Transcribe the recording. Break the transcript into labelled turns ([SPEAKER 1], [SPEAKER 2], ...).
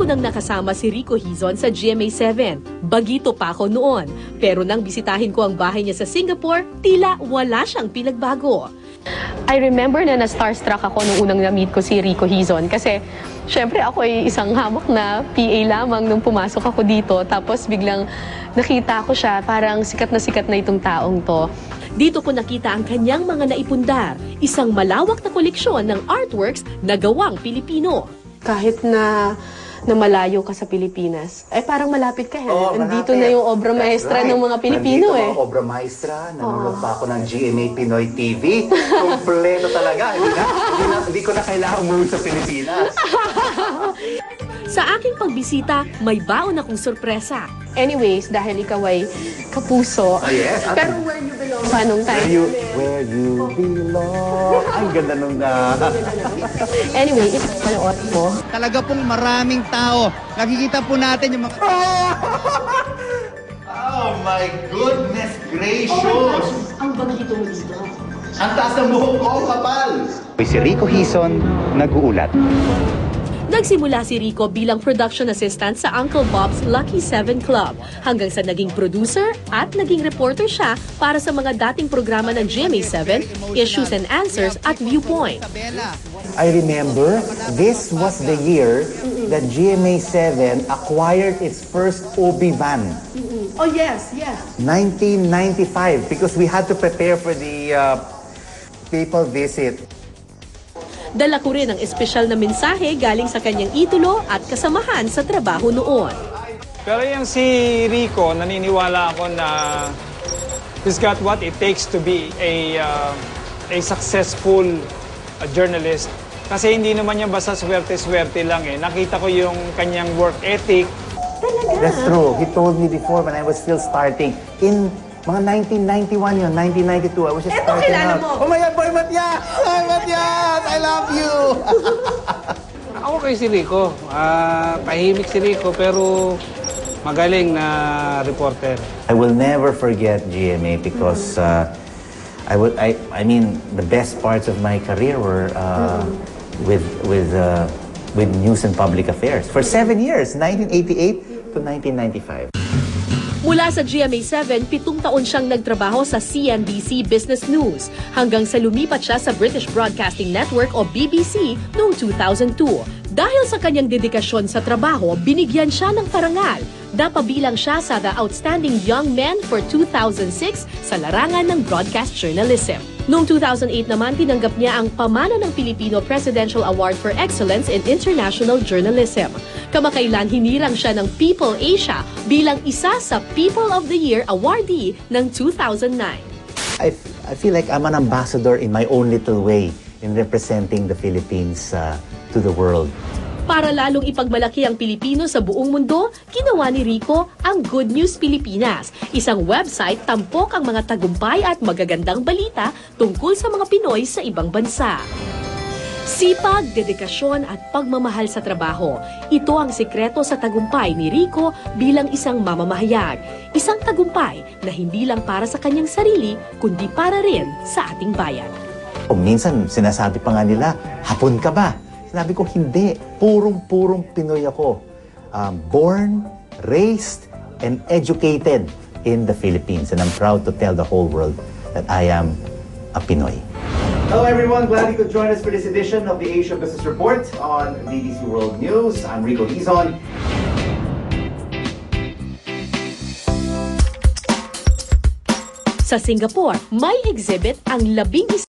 [SPEAKER 1] ko nang nakasama si Rico Hizon sa GMA7. Bagito pa ako noon. Pero nang bisitahin ko ang bahay niya sa Singapore, tila wala siyang pinagbago. I remember na na-starstruck ako nung unang na-meet ko si Rico Hizon kasi syempre ako ay isang hamak na PA lamang nung pumasok ako dito. Tapos biglang nakita ko siya, parang sikat na itong taong to. Dito ko nakita ang kanyang mga naipundar, isang malawak na koleksyon ng artworks na gawang Pilipino. Kahit na malayo ka sa Pilipinas, ay parang malapit ka. Nandito na yung obra maestra ng mga Pilipino.
[SPEAKER 2] Nandito mga obra maestra, nanonood pa ako ng GMA Pinoy TV. Kompleto talaga. Hindi ko na kailangan umuwi sa Pilipinas.
[SPEAKER 1] Sa aking pagbisita, may baon akong sorpresa. Anyways, dahil ikaw ay kapuso.
[SPEAKER 2] Yes.
[SPEAKER 1] Pero where you belong? Anong time?
[SPEAKER 2] Where you belong. Ang ganda nung
[SPEAKER 1] Anyway, ito panood mo.
[SPEAKER 3] Talaga pong maraming tao. Nakikita po natin yung mga...
[SPEAKER 2] Oh my goodness gracious!
[SPEAKER 1] Ang bagito mo dito.
[SPEAKER 2] Ang taas ng buhok ko, kapal! Si Rico Hizon, nag-uulat.
[SPEAKER 1] Nagsimula si Rico bilang production assistant sa Uncle Bob's Lucky 7 Club hanggang sa naging producer at naging reporter siya para sa mga dating programa ng GMA7, Issues and Answers at Viewpoint.
[SPEAKER 2] I remember this was the year that GMA7 acquired its first OB van.
[SPEAKER 1] Oh yes, yes.
[SPEAKER 2] 1995 because we had to prepare for the people visit.
[SPEAKER 1] Dala ko rin ang espesyal na mensahe galing sa kanyang idolo at kasamahan sa trabaho noon.
[SPEAKER 4] Pero yung si Rico, naniniwala ako na he's got what it takes to be a successful journalist. Kasi hindi naman niya basta swerte-swerte lang eh. Nakita ko yung kanyang work ethic.
[SPEAKER 2] That's true. He told me before when I was still starting in mga 1991 yun, 1992, I was just starting out. Oh my God, Boy Matias! Boy Matias! I love you!
[SPEAKER 5] Ako kay si Rico. Tahimik si Rico pero magaling na reporter.
[SPEAKER 2] I will never forget GMA because I mean the best parts of my career were with news and public affairs for 7 years, 1988 to 1995.
[SPEAKER 1] Mula sa GMA7, 7 taon siyang nagtrabaho sa CNBC Business News hanggang sa lumipat siya sa British Broadcasting Network o BBC noong 2002. Dahil sa kanyang dedikasyon sa trabaho, binigyan siya ng parangal. Napabilang siya sa The Outstanding Young Men for 2006 sa larangan ng broadcast journalism. Noong 2008 naman, tinanggap niya ang Pamana ng Pilipino Presidential Award for Excellence in International Journalism. Kamakailan hinirang siya ng People Asia bilang isa sa People of the Year awardee ng 2009.
[SPEAKER 2] I feel like I'm an ambassador in my own little way in representing the Philippines to the world.
[SPEAKER 1] Para lalong ipagmalaki ang Pilipino sa buong mundo, ginawa ni Rico ang Good News Pilipinas, isang website tampok ang mga tagumpay at magagandang balita tungkol sa mga Pinoy sa ibang bansa. Sipag, dedikasyon at pagmamahal sa trabaho. Ito ang sikreto sa tagumpay ni Rico bilang isang mamamahayag. Isang tagumpay na hindi lang para sa kanyang sarili, kundi para rin sa ating bayan.
[SPEAKER 2] Minsan sinasabi pa nga nila, hapon ka ba? Sinabi ko, hindi. Purong Pinoy ako. Born, raised, and educated in the Philippines. And I'm proud to tell the whole world that I am a Pinoy. Hello everyone, glad you could join us for this edition of the Asia Business Report on BBC World News. I'm Rico Hizon.
[SPEAKER 1] Sa Singapore, may exhibit ang 11